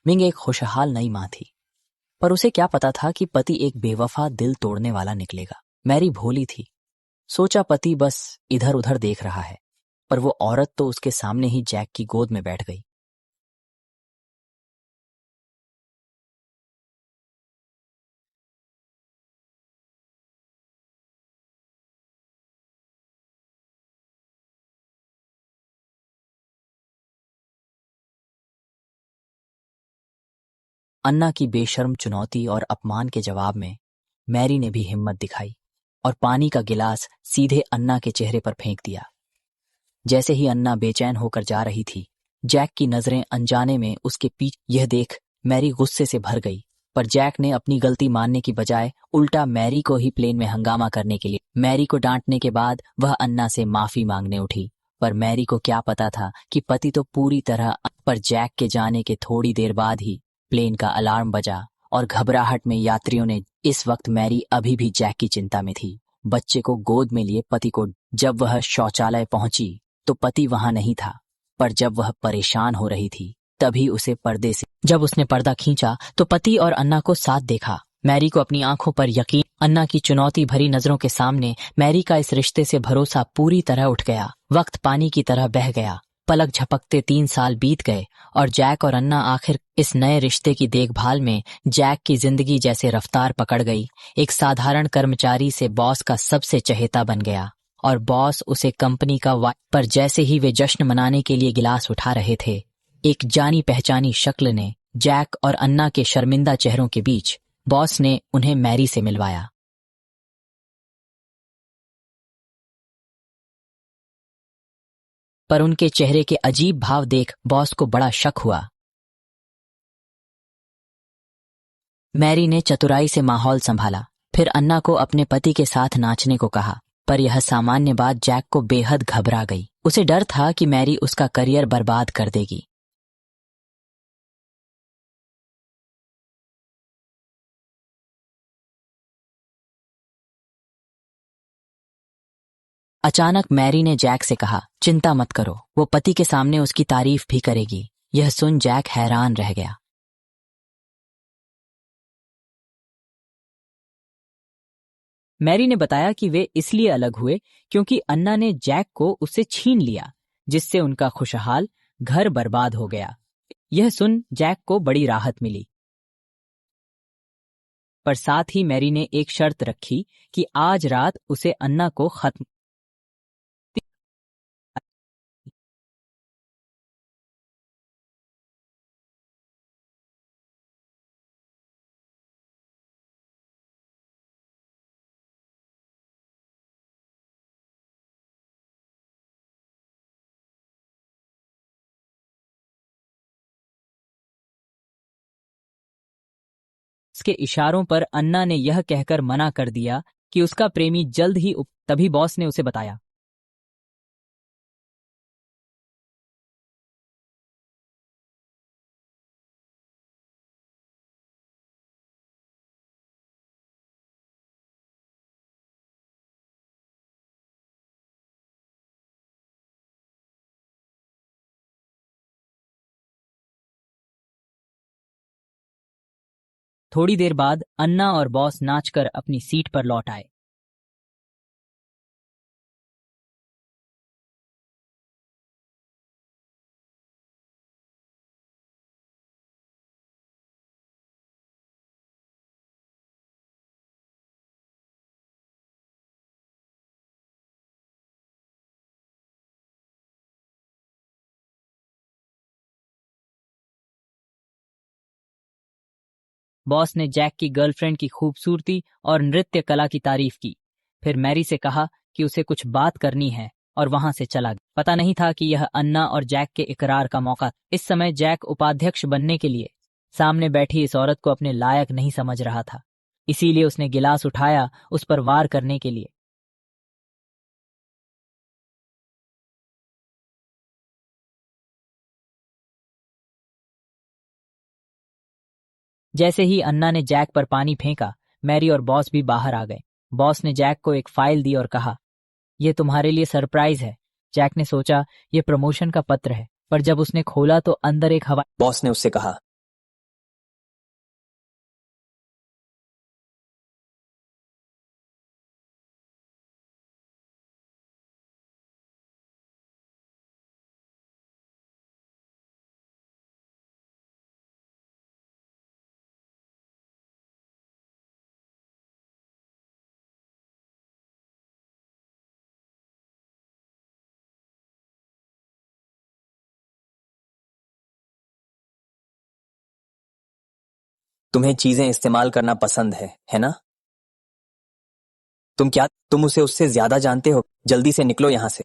Ming एक खुशहाल नई माँ थी, पर उसे क्या पता था कि पति एक बेवफा दिल तोड़ने वाला निकलेगा। मैरी भोली थी, सोचा पति बस इधर उधर देख रहा है, पर वो औरत तो उसके सामने ही जैक की गोद में बैठ गई। अन्ना की बेशर्म चुनौती और अपमान के जवाब में मैरी ने भी हिम्मत दिखाई और पानी का गिलास सीधे अन्ना के चेहरे पर फेंक दिया। जैसे ही अन्ना बेचैन होकर जा रही थी, जैक की नजरें अनजाने में उसके पीछे। यह देख मैरी गुस्से से भर गई, पर जैक ने अपनी गलती मानने की बजाय उल्टा मैरी को ही प्लेन में हंगामा करने के लिए। मैरी को डांटने के बाद वह अन्ना से माफी मांगने उठी, पर मैरी को क्या पता था कि पति तो पूरी तरह। पर जैक के जाने के थोड़ी देर बाद ही प्लेन का अलार्म बजा और घबराहट में यात्रियों ने। इस वक्त मैरी अभी भी जैक की चिंता में थी, बच्चे को गोद में लिए पति को। जब वह शौचालय पहुंची तो पति वहां नहीं था, पर जब वह परेशान हो रही थी तभी उसे पर्दे से। जब उसने पर्दा खींचा तो पति और अन्ना को साथ देखा। मैरी को अपनी आंखों पर यकीन। अन्ना की चुनौती भरी नजरों के सामने मैरी का इस रिश्ते से भरोसा पूरी तरह उठ गया। वक्त पानी की तरह बह गया, पलक झपकते 3 साल बीत गए और जैक और अन्ना आखिर इस नए रिश्ते की देखभाल में। जैक की जिंदगी जैसे रफ्तार पकड़ गई, एक साधारण कर्मचारी से बॉस का सबसे चहेता बन गया और बॉस उसे कंपनी का पर जैसे ही वे जश्न मनाने के लिए गिलास उठा रहे थे, एक जानी पहचानी शक्ल ने जैक और अन्ना के शर्मिंदा चेहरों के बीच। बॉस ने उन्हें मैरी से मिलवाया, पर उनके चेहरे के अजीब भाव देख बॉस को बड़ा शक हुआ। मैरी ने चतुराई से माहौल संभाला, फिर अन्ना को अपने पति के साथ नाचने को कहा, पर यह सामान्य बात जैक को बेहद घबरा गई। उसे डर था कि मैरी उसका करियर बर्बाद कर देगी। अचानक मैरी ने जैक से कहा, चिंता मत करो, वो पति के सामने उसकी तारीफ भी करेगी। यह सुन जैक हैरान रह गया। मैरी ने बताया कि वे इसलिए अलग हुए क्योंकि अन्ना ने जैक को उससे छीन लिया, जिससे उनका खुशहाल घर बर्बाद हो गया। यह सुन जैक को बड़ी राहत मिली, पर साथ ही मैरी ने एक शर्त रखी कि आज रात उसे अन्ना को खत्म। उसके इशारों पर अन्ना ने यह कहकर मना कर दिया कि उसका प्रेमी जल्द ही तभी बॉस ने उसे बताया। थोड़ी देर बाद अन्ना और बॉस नाचकर अपनी सीट पर लौट आए। बॉस ने जैक की गर्लफ्रेंड की खूबसूरती और नृत्य कला की तारीफ की, फिर मैरी से कहा कि उसे कुछ बात करनी है और वहां से चला गया। पता नहीं था कि यह अन्ना और जैक के इकरार का मौका। इस समय जैक उपाध्यक्ष बनने के लिए सामने बैठी इस औरत को अपने लायक नहीं समझ रहा था, इसीलिए उसने गिलास उठाया उस पर वार करने के लिए। जैसे ही अन्ना ने जैक पर पानी फेंका, मैरी और बॉस भी बाहर आ गए। बॉस ने जैक को एक फाइल दी और कहा, यह तुम्हारे लिए सरप्राइज है। जैक ने सोचा यह प्रमोशन का पत्र है, पर जब उसने खोला तो अंदर एक हवा। बॉस ने उससे कहा, तुम्हें चीजें इस्तेमाल करना पसंद है ना? तुम उसे उससे ज्यादा जानते हो? जल्दी से निकलो यहां से।